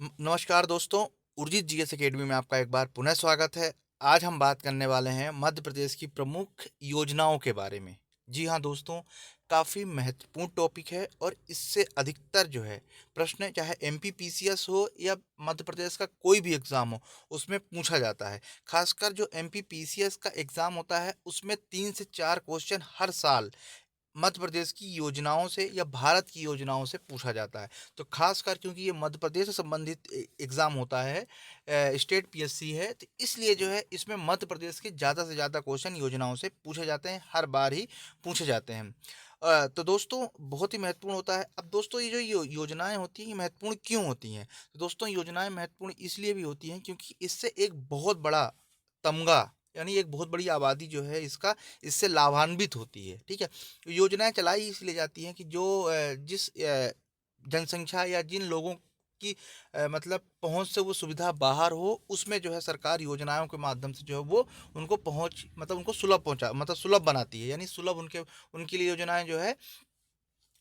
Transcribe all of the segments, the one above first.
नमस्कार दोस्तों, Urjit GS academy में आपका एक बार पुनः स्वागत है। आज हम बात करने वाले हैं मध्य प्रदेश की प्रमुख योजनाओं के बारे में। जी हाँ दोस्तों, काफ़ी महत्वपूर्ण टॉपिक है और इससे अधिकतर जो है प्रश्न चाहे एमपीपीसीएस हो या मध्य प्रदेश का कोई भी एग्ज़ाम हो, उसमें पूछा जाता है। खासकर जो एमपीपीसीएस का एग्ज़ाम होता है, उसमें 3 से 4 क्वेश्चन हर साल मध्य प्रदेश की योजनाओं से या भारत की योजनाओं से पूछा जाता है। तो खासकर क्योंकि ये मध्य प्रदेश से संबंधित एग्ज़ाम होता है, स्टेट पीएससी है, तो इसलिए जो है इसमें मध्य प्रदेश के ज़्यादा से ज़्यादा क्वेश्चन योजनाओं से पूछे जाते हैं, हर बार ही पूछे जाते हैं। तो दोस्तों बहुत ही महत्वपूर्ण होता है। अब दोस्तों ये जो योजनाएँ होती हैं, ये महत्वपूर्ण क्यों होती हैं? तो दोस्तों योजनाएँ महत्वपूर्ण इसलिए भी होती हैं क्योंकि इससे एक बहुत बड़ा तमगा यानी एक बहुत बड़ी आबादी जो है इससे लाभान्वित होती है, ठीक है? योजनाएँ चलाई इसलिए जाती हैं कि जो जिस जनसंख्या या जिन लोगों की मतलब पहुँच से वो सुविधा बाहर हो, उसमें जो है सरकार योजनाओं के माध्यम से जो है वो उनको पहुँच मतलब उनको सुलभ बनाती है। यानी सुलभ उनके लिए योजनाएँ जो है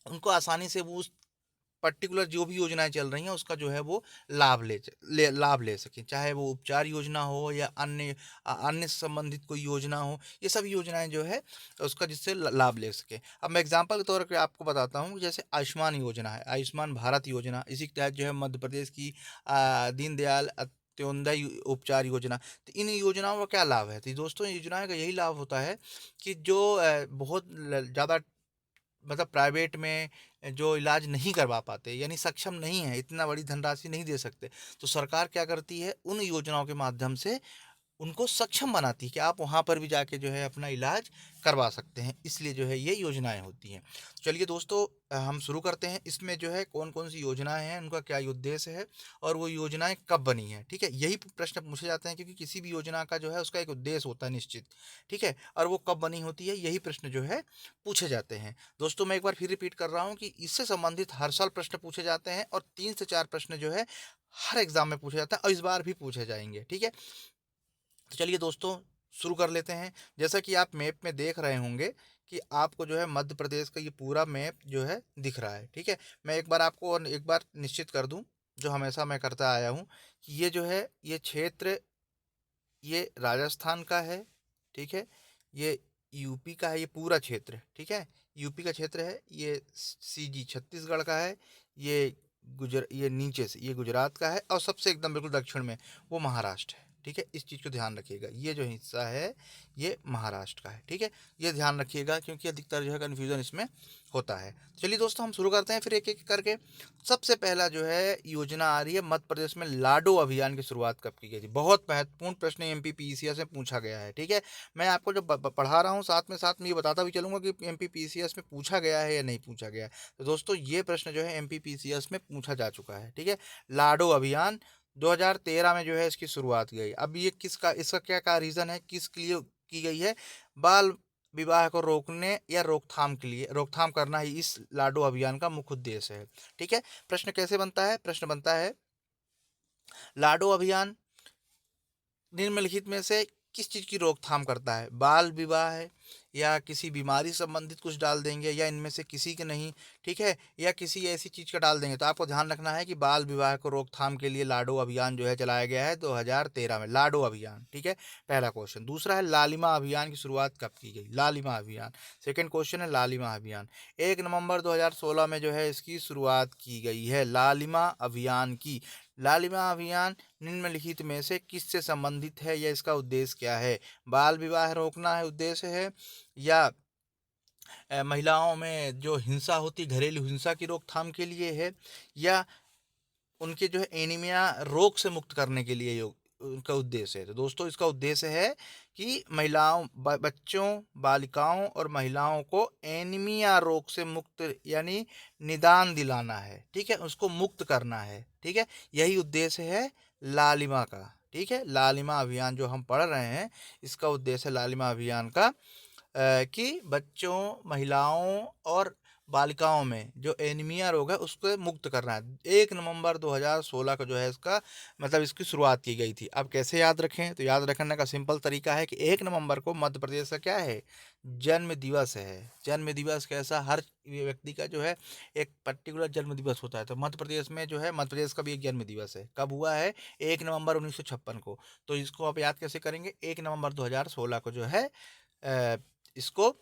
उनको आसानी से वो उस पर्टिकुलर जो भी योजनाएँ चल रही हैं उसका जो है वो लाभ ले सकें। चाहे वो उपचार योजना हो या अन्य संबंधित कोई योजना हो, ये सभी योजनाएँ जो है उसका जिससे ल लाभ ले सकें। अब मैं एग्ज़ाम्पल के तौर पे आपको बताता हूँ, जैसे आयुष्मान योजना है, आयुष्मान भारत योजना, इसी के तहत जो है मध्य प्रदेश की दीनदयाल अंत्योदय उपचार योजना। तो इन योजनाओं का क्या लाभ है? तो दोस्तों योजनाओं का यही लाभ होता है कि जो बहुत ल ज़्यादा मतलब प्राइवेट में जो इलाज नहीं करवा पाते यानी सक्षम नहीं है, इतना बड़ी धनराशि नहीं दे सकते, तो सरकार क्या करती है उन योजनाओं के माध्यम से उनको सक्षम बनाती है कि आप वहाँ पर भी जाके जो है अपना इलाज करवा सकते हैं, इसलिए जो है ये योजनाएं होती हैं। चलिए दोस्तों, हम शुरू करते हैं। इसमें जो है कौन कौन सी योजनाएं हैं, उनका क्या उद्देश्य है और वो योजनाएं कब बनी हैं, ठीक है? यही प्रश्न पूछे जाते हैं क्योंकि किसी भी योजना का जो है उसका एक उद्देश्य होता है निश्चित, ठीक है? और वो कब बनी होती है, यही प्रश्न जो है पूछे जाते हैं। दोस्तों मैं एक बार फिर रिपीट कर रहा हूँ कि इससे संबंधित हर साल प्रश्न पूछे जाते हैं और 3 से 4 प्रश्न जो है हर एग्जाम में पूछे जाते हैं और इस बार भी पूछे जाएंगे, ठीक है? तो चलिए दोस्तों शुरू कर लेते हैं। जैसा कि आप मैप में देख रहे होंगे कि आपको जो है मध्य प्रदेश का ये पूरा मैप जो है दिख रहा है, ठीक है? मैं एक बार आपको और एक बार निश्चित कर दूं, जो हमेशा मैं करता आया हूं, कि ये जो है ये क्षेत्र ये राजस्थान का है, ठीक है? ये यूपी का है, ये पूरा क्षेत्र, ठीक है? यूपी का क्षेत्र है, ये सीजी छत्तीसगढ़ का है, ये नीचे से ये गुजरात का है और सबसे एकदम बिल्कुल दक्षिण में वो महाराष्ट्र है, ठीक है? इस चीज़ को ध्यान रखिएगा, ये जो हिस्सा है ये महाराष्ट्र का है, ठीक है? ये ध्यान रखिएगा क्योंकि अधिकतर जो है कन्फ्यूज़न इसमें होता है। चलिए दोस्तों हम शुरू करते हैं फिर एक एक करके। सबसे पहला जो है योजना आ रही है, मध्य प्रदेश में लाडो अभियान की शुरुआत कब की गई थी? बहुत महत्वपूर्ण प्रश्न एमपीपीसीएस में पूछा गया है, ठीक है? मैं आपको जब पढ़ा रहा हूँ साथ में ये बताता भी चलूंगा कि एमपीपीसीएस में पूछा गया है या नहीं पूछा गया है। तो दोस्तों ये प्रश्न जो है एमपीपीसीएस में पूछा जा चुका है, ठीक है? लाडो अभियान 2013 में जो है इसकी शुरुआत की गई। अब ये किसका इसका क्या रीज़न है, किसके लिए की गई है? बाल विवाह को रोकने या रोकथाम करना ही इस लाडो अभियान का मुख्य उद्देश्य है, ठीक है? प्रश्न कैसे बनता है? प्रश्न बनता है, लाडो अभियान निम्नलिखित में से किस चीज़ की रोकथाम करता है? बाल विवाह है या किसी बीमारी संबंधित कुछ डाल देंगे या इनमें से किसी के नहीं, ठीक है? या किसी ऐसी चीज़ का डाल देंगे। तो आपको ध्यान रखना है कि बाल विवाह को रोकथाम के लिए लाडो अभियान जो है चलाया गया है 2013 में, लाडो अभियान, ठीक है? पहला क्वेश्चन। दूसरा है लालिमा अभियान की शुरुआत कब की गई? लालिमा अभियान, सेकेंड क्वेश्चन है लालिमा अभियान। 1 नवंबर 2016 में जो है इसकी शुरुआत की गई है लालिमा अभियान की। लालिमा अभियान निम्नलिखित में से किससे संबंधित है या इसका उद्देश्य क्या है? बाल विवाह रोकना है उद्देश्य है, या महिलाओं में जो हिंसा होती घरेलू हिंसा की रोकथाम के लिए है, या उनके जो है एनीमिया रोग से मुक्त करने के लिए योग उनका उद्देश्य है? तो दोस्तों इसका उद्देश्य है कि बच्चों, बालिकाओं और महिलाओं को एनीमिया रोग से मुक्त यानी निदान दिलाना है, ठीक है? उसको मुक्त करना है, ठीक है? यही उद्देश्य है लालिमा का, ठीक है? लालिमा अभियान जो हम पढ़ रहे हैं, इसका उद्देश्य लालिमा अभियान का कि बच्चों, महिलाओं और बालिकाओं में जो एनीमिया रोग है उसको मुक्त करना है। 1 नवंबर 2016 को जो है इसका मतलब इसकी शुरुआत की गई थी। अब कैसे याद रखें, तो याद रखने का सिंपल तरीका है कि 1 नवंबर को मध्य प्रदेश का क्या है, जन्म दिवस है। जन्म दिवस कैसा, हर व्यक्ति का जो है एक पर्टिकुलर जन्म दिवस होता है। तो मध्य प्रदेश में जो है, मध्य प्रदेश का भी एक जन्म दिवस है। कब हुआ है, 1 नवंबर 1956 को। तो इसको आप याद कैसे करेंगे, 1 नवंबर 2016 को जो है इसको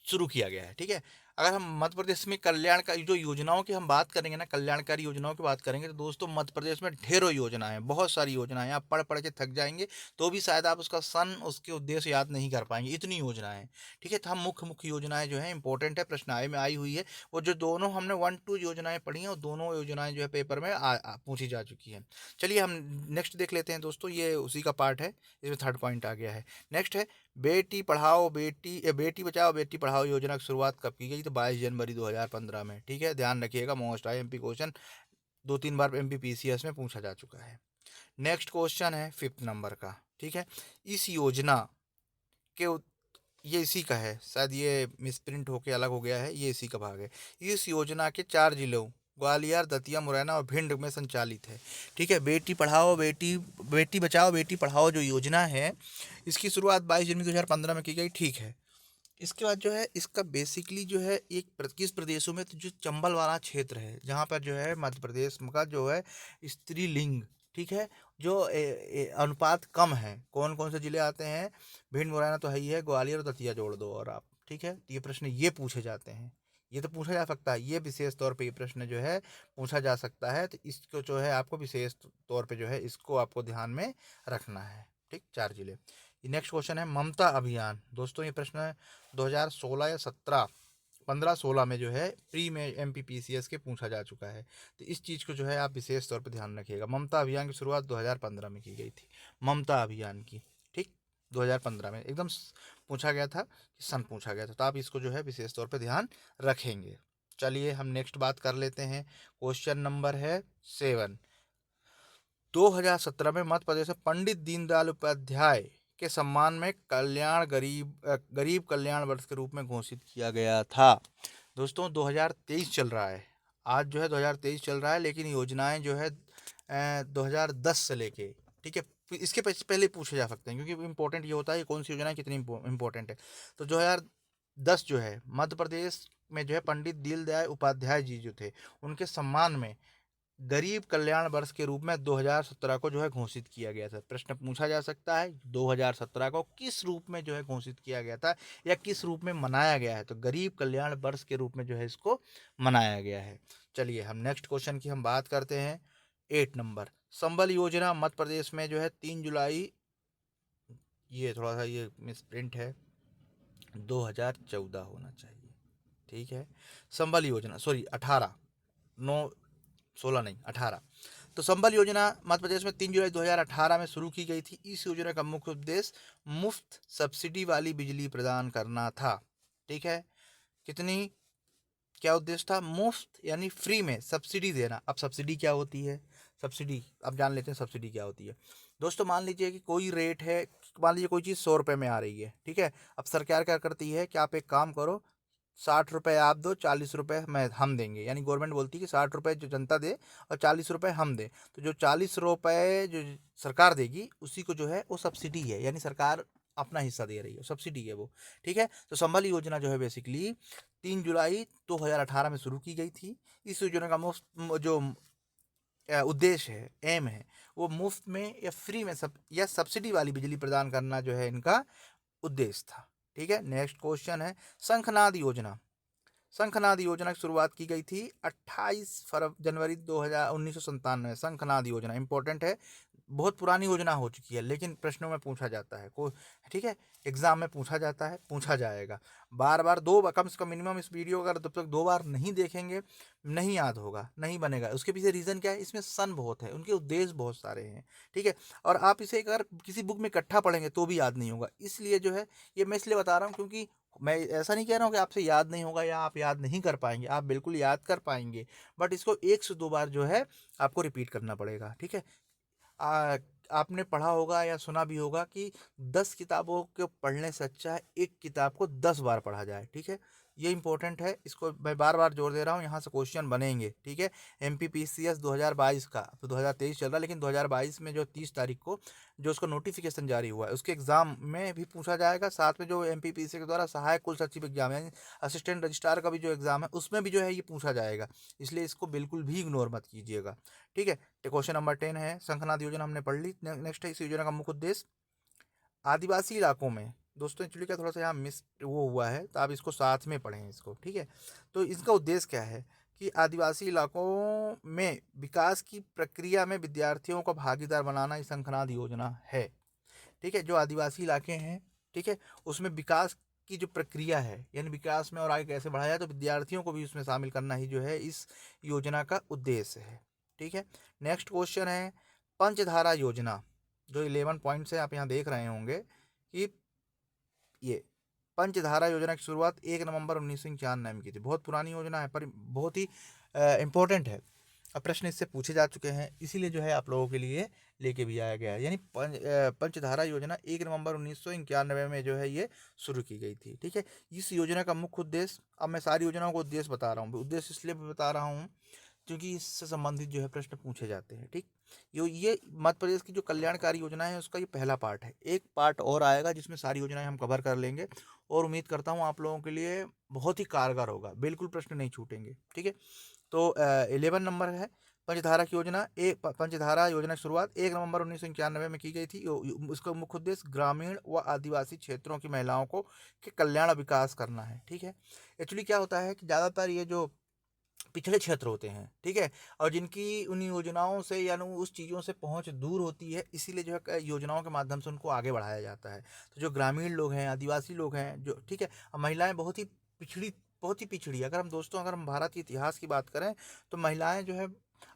शुरू किया गया है। ठीक है, अगर हम मध्य प्रदेश में कल्याण का जो योजनाओं की हम बात करेंगे ना, कल्याणकारी योजनाओं की बात करेंगे, तो दोस्तों मध्य प्रदेश में ढेरों योजनाएं हैं, बहुत सारी योजनाएं हैं। आप पढ़ पढ़ के थक जाएंगे तो भी शायद आप उसका सन, उसके उद्देश्य याद नहीं कर पाएंगे, इतनी योजनाएं हैं। ठीक है, तो हम मुख्य मुख्य योजनाएं जो है इंपॉर्टेंट है, प्रश्न आय में आई हुई है। वो जो दोनों हमने 1-2 योजनाएं पढ़ी हैं, वो दोनों योजनाएं जो है पेपर में पूछी जा चुकी हैं। चलिए हम नेक्स्ट देख लेते हैं दोस्तों, ये उसी का पार्ट है, इसमें थर्ड पॉइंट आ गया है। नेक्स्ट है बेटी बचाओ बेटी पढ़ाओ योजना की शुरुआत कब की गई, तो 22 जनवरी 2015 में। ठीक है, ध्यान रखिएगा, मोस्ट IMP क्वेश्चन 2-3 बार MPPCS में पूछा जा चुका है। नेक्स्ट क्वेश्चन है 5th नंबर का। ठीक है, इस योजना के ये इसी का है, शायद ये मिसप्रिंट होके अलग हो गया है, ये इसी का भाग है। इस योजना के 4 जिलों ग्वालियर, दतिया, मुरैना और भिंड में संचालित है। ठीक है, बेटी बचाओ बेटी पढ़ाओ जो योजना है, इसकी शुरुआत 22 जनवरी 2015 में की गई। ठीक है, इसके बाद जो है इसका बेसिकली जो है किस प्रदेशों में, तो जो चंबल वाला क्षेत्र है जहाँ पर जो है मध्य प्रदेश का जो है स्त्रीलिंग, ठीक है, जो अनुपात कम है, कौन कौन से जिले आते हैं, भिंड मुरैना तो है ही है, ग्वालियर और दतिया जोड़ दो और आप। ठीक है, तो ये प्रश्न ये पूछे जाते हैं, ये तो पूछा जा सकता है, ये विशेष तौर पे ये प्रश्न जो है पूछा जा सकता है। तो इसको जो है आपको विशेष तौर पे जो है इसको आपको ध्यान में रखना है। ठीक, 4 जिले। नेक्स्ट क्वेश्चन है ममता अभियान। दोस्तों ये प्रश्न 2016 या 15-16 में जो है प्री में MPPCS के पूछा जा चुका है। तो इस चीज़ को जो है आप विशेष तौर पर ध्यान रखिएगा। ममता अभियान की शुरुआत 2015 में की गई थी, ममता अभियान की। ठीक, 2015 में एकदम पूछा गया था, सन पूछा गया था, तो आप इसको जो है विशेष तौर पर ध्यान रखेंगे। चलिए हम नेक्स्ट बात कर लेते हैं। क्वेश्चन नंबर है 7। 2017 में मध्य प्रदेश में पंडित दीनदयाल उपाध्याय के सम्मान में गरीब कल्याण वर्ष के रूप में घोषित किया गया था। दोस्तों 2023 चल रहा है, आज जो है 2023 चल रहा है, लेकिन योजनाएं जो है 2010 से लेके, ठीक है, इसके पहले पूछे जा सकते हैं, क्योंकि इंपॉर्टेंट ये होता है कि कौन सी योजना कितनी इंपॉर्टेंट है। तो 2010 जो है मध्य प्रदेश में जो है पंडित दीनदयाल उपाध्याय जी जो थे, उनके सम्मान में गरीब कल्याण वर्ष के रूप में 2017 को जो है घोषित किया गया था। प्रश्न पूछा जा सकता है 2017 को किस रूप में जो है घोषित किया गया था या किस रूप में मनाया गया है, तो गरीब कल्याण वर्ष के रूप में जो है इसको मनाया गया है। चलिए हम नेक्स्ट क्वेश्चन की हम बात करते हैं। 8 नंबर, संबल योजना मध्य प्रदेश में जो है 3 जुलाई, ये थोड़ा सा ये मिसप्रिंट है, 2014 होना चाहिए। ठीक है, संबल योजना सॉरी 18, 9-16 नहीं 18। तो संबल योजना मध्य प्रदेश में 3 जुलाई 2018 में शुरू की गई थी। इस योजना का मुख्य उद्देश्य मुफ्त सब्सिडी वाली बिजली प्रदान करना था। ठीक है, कितनी, क्या उद्देश्य था, मुफ्त यानी फ्री में सब्सिडी देना। अब सब्सिडी क्या होती है, सब्सिडी अब जान लेते हैं सब्सिडी क्या होती है। दोस्तों मान लीजिए कि कोई रेट है, मान लीजिए कोई चीज़ 100 रुपये में आ रही है। ठीक है, अब सरकार क्या करती है कि आप एक काम करो, 60 रुपये आप दो, 40 रुपये हम देंगे, यानी गवर्नमेंट बोलती है कि 60 रुपये जो जनता दे और 40 रुपये हम दें। तो जो 40 रुपये जो सरकार देगी उसी को जो है वो सब्सिडी है, यानी सरकार अपना हिस्सा दे रही है, सब्सिडी है वो। ठीक है, तो संबल योजना जो है बेसिकली 3 जुलाई 2018 में शुरू की गई थी। इस योजना का मुफ्त जो उद्देश्य है, एम है, वो मुफ्त में या फ्री में या सब्सिडी वाली बिजली प्रदान करना जो है इनका उद्देश्य था। ठीक है, नेक्स्ट क्वेश्चन है शंखनाद योजना। शंखनाद योजना की शुरुआत की गई थी 28 जनवरी 1997 में। शंखनाद योजना इंपॉर्टेंट है, बहुत पुरानी योजना हो चुकी है, लेकिन प्रश्नों में पूछा जाता है को, ठीक है, एग्जाम में पूछा जाता है, पूछा जाएगा बार बार, कम से कम मिनिमम इस वीडियो अगर जब तक 2 बार नहीं देखेंगे नहीं याद होगा, नहीं बनेगा। उसके पीछे रीज़न क्या है, इसमें सन बहुत है, उनके उद्देश्य बहुत सारे हैं। ठीक है, और आप इसे अगर किसी बुक में इकट्ठा पढ़ेंगे तो भी याद नहीं होगा, इसलिए जो है ये मैं इसलिए बता रहा हूँ, क्योंकि मैं ऐसा नहीं कह रहा हूँ कि आपसे याद नहीं होगा या आप याद नहीं कर पाएंगे, आप बिल्कुल याद कर पाएंगे, बट इसको 1 से 2 बार जो है आपको रिपीट करना पड़ेगा। ठीक है, आपने पढ़ा होगा या सुना भी होगा कि 10 किताबों को पढ़ने से अच्छा है एक किताब को 10 बार पढ़ा जाए। ठीक है, ये इंपॉर्टेंट है, इसको मैं बार बार जोर दे रहा हूँ, यहाँ से क्वेश्चन बनेंगे, ठीक है। MPPCS 2022 का, अब तो 2023 चल रहा है, लेकिन 2022 में जो 30 तारीख को जो उसका नोटिफिकेशन जारी हुआ है उसके एग्जाम में भी पूछा जाएगा। साथ में जो MPPC के द्वारा सहायक कुल सचिव एग्जाम यानी असिस्टेंट रजिस्ट्रार का भी जो एग्जाम है उसमें भी जो है ये पूछा जाएगा, इसलिए इसको बिल्कुल भी इग्नोर मत कीजिएगा, ठीक है। क्वेश्चन नंबर 10 है, शंखनाद योजना हमने पढ़ ली। नेक्स्ट है, इस योजना का मुख्य उद्देश्य आदिवासी इलाकों में, दोस्तों एक्चुअली क्या थोड़ा सा यहाँ मिस वो हुआ है, तो आप इसको साथ में पढ़ें इसको, ठीक है। तो इसका उद्देश्य क्या है कि आदिवासी इलाकों में विकास की प्रक्रिया में विद्यार्थियों को भागीदार बनाना इस शंखनाद योजना है, ठीक है। जो आदिवासी इलाके हैं, ठीक है, उसमें विकास की जो प्रक्रिया है यानी विकास में और आगे कैसे बढ़ाया जाए, तो विद्यार्थियों को भी उसमें शामिल करना ही जो है इस योजना का उद्देश्य है, ठीक है। नेक्स्ट क्वेश्चन है, पंचधारा योजना, जो 11 पॉइंट्स है आप यहाँ देख रहे होंगे कि ये पंचधारा योजना की शुरुआत 1 नवंबर 1991 में की थी। बहुत पुरानी योजना है पर बहुत ही इम्पोर्टेंट है। अब प्रश्न इससे पूछे जा चुके हैं, इसीलिए जो है आप लोगों के लिए लेके भी आया गया है। यानी पंचधारा योजना 1 नवंबर 1991 में जो है ये शुरू की गई थी, ठीक है। इस योजना का मुख्य उद्देश्य, अब मैं सारी योजनाओं को उद्देश्य बता रहा हूँ, उद्देश्य इसलिए भी बता रहा हूँ क्योंकि इससे संबंधित जो है प्रश्न पूछे जाते हैं, ठीक। ये मध्य प्रदेश की जो कल्याणकारी योजना है उसका ये पहला पार्ट है। एक पार्ट और आएगा जिसमें सारी योजनाएं हम कवर कर लेंगे और उम्मीद करता हूँ आप लोगों के लिए बहुत ही कारगर होगा, बिल्कुल प्रश्न नहीं छूटेंगे, ठीक है। तो 11 नंबर है, पंचधारा की योजना। पंचधारा योजना की शुरुआत 1 नवंबर 1991 में की गई थी। उसका मुख्य उद्देश्य ग्रामीण व आदिवासी क्षेत्रों की महिलाओं को के कल्याण और विकास करना है, ठीक है। एक्चुअली क्या होता है कि ज़्यादातर ये जो पिछड़े क्षेत्र होते हैं, ठीक है, और जिनकी उन योजनाओं से या उस चीज़ों से पहुंच दूर होती है, इसीलिए जो है योजनाओं के माध्यम से उनको आगे बढ़ाया जाता है। तो जो ग्रामीण लोग हैं, आदिवासी लोग हैं जो, ठीक है, महिलाएं बहुत ही पिछड़ी, अगर हम दोस्तों अगर हम भारत के इतिहास की बात करें तो महिलाएं जो है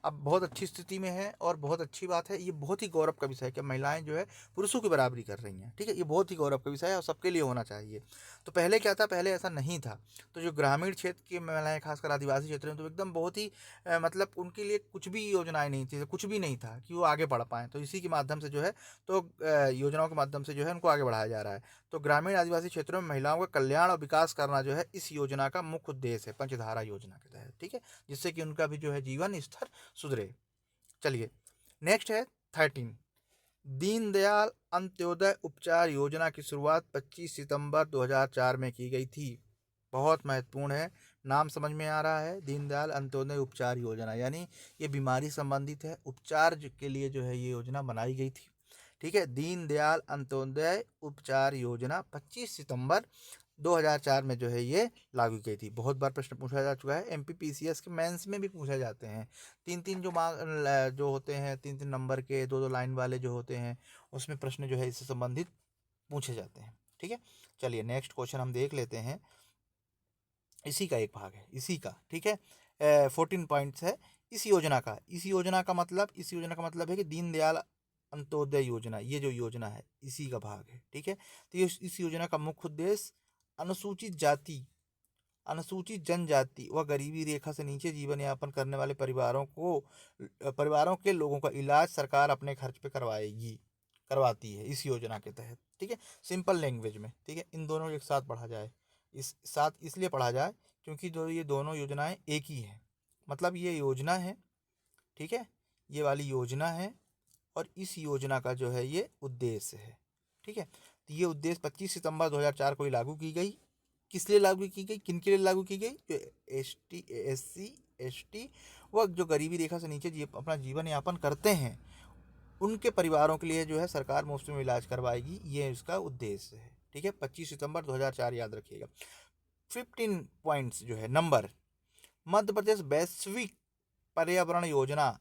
अब बहुत अच्छी स्थिति में है और बहुत अच्छी बात है। ये बहुत ही गौरव का विषय है कि महिलाएं जो है पुरुषों की बराबरी कर रही हैं, ठीक है। ये बहुत ही गौरव का विषय है और सबके लिए होना चाहिए। तो पहले क्या था, पहले ऐसा नहीं था। तो जो ग्रामीण क्षेत्र की महिलाएं, खासकर आदिवासी क्षेत्र में, तो एकदम बहुत ही मतलब उनके लिए कुछ भी योजनाएं नहीं थी, कुछ भी नहीं था कि वो आगे बढ़ पाएँ। तो इसी के माध्यम से जो है, तो योजनाओं के माध्यम से जो है उनको आगे बढ़ाया जा रहा है। तो ग्रामीण आदिवासी क्षेत्रों में महिलाओं का कल्याण और विकास करना जो है इस योजना का मुख्य उद्देश्य है, पंचधारा योजना के तहत, ठीक है, जिससे कि उनका भी जो है जीवन स्तर सुधरे। चलिए नेक्स्ट है 13, दीनदयाल अंत्योदय उपचार योजना की शुरुआत 25 सितंबर 2004 में की गई थी। बहुत महत्वपूर्ण है, नाम समझ में आ रहा है, दीनदयाल अंत्योदय उपचार योजना, यानी ये बीमारी संबंधित है, उपचार के लिए जो है ये योजना बनाई गई थी, ठीक है। दीनदयाल अंत्योदय उपचार योजना 25 सितंबर 2004 में जो है ये लागू की गई थी। बहुत बार प्रश्न पूछा जा चुका है, MPPCS के मेंस में भी पूछे जाते हैं। 3-3 जो होते हैं, 3-3 नंबर के 2-2 लाइन वाले जो होते हैं, उसमें प्रश्न जो है इससे संबंधित पूछे जाते हैं, ठीक है। चलिए नेक्स्ट क्वेश्चन हम देख लेते हैं, इसी का एक भाग है, इसी का, ठीक है। 14 पॉइंट्स है इस योजना का। इस योजना का मतलब है कि दीनदयाल अंत्योदय योजना, ये जो योजना है इसी का भाग है, ठीक है। तो इस योजना का मुख्य उद्देश्य अनुसूचित जाति, अनुसूचित जनजाति व गरीबी रेखा से नीचे जीवन यापन करने वाले परिवारों के लोगों का इलाज सरकार अपने खर्च पे करवाती है इस योजना के तहत, ठीक है। सिंपल लैंग्वेज में, ठीक है, इन दोनों को एक साथ पढ़ा जाए, इस साथ इसलिए पढ़ा जाए क्योंकि जो ये दोनों योजनाएं एक ही हैं। मतलब ये योजना है, ठीक है, ये वाली योजना है और इस योजना का जो है ये उद्देश्य है, ठीक है। तो ये उद्देश्य 25 सितंबर 2004 को ही लागू की गई। किस लिए लागू की गई, किन के लिए लागू की गई, जो ST SC ST व जो गरीबी रेखा से नीचे अपना जीवन यापन करते हैं उनके परिवारों के लिए जो है सरकार मुफ्त में इलाज करवाएगी, ये इसका उद्देश्य है, ठीक है। 25 सितंबर 2004 याद रखिएगा। 15 पॉइंट्स जो है नंबर, मध्य प्रदेश वैश्विक पर्यावरण योजना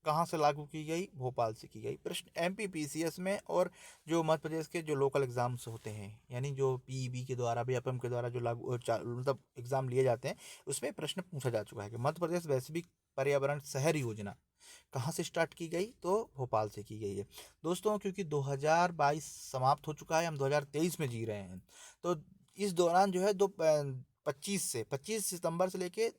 कहाँ से लागू की गई, भोपाल से की गई। प्रश्न MPPCS में और जो मध्य प्रदेश के जो लोकल एग्जाम्स होते हैं, यानी जो PEB के द्वारा BFM के द्वारा जो लागू मतलब एग्जाम लिए जाते हैं, उसमें प्रश्न पूछा जा चुका है कि मध्य प्रदेश वैश्विक पर्यावरण शहर योजना कहाँ से स्टार्ट की गई, तो भोपाल से की गई है। दोस्तों क्योंकि 2022 समाप्त हो चुका है, हम 2023 में जी रहे हैं, तो इस दौरान जो है 25 सितंबर से लेके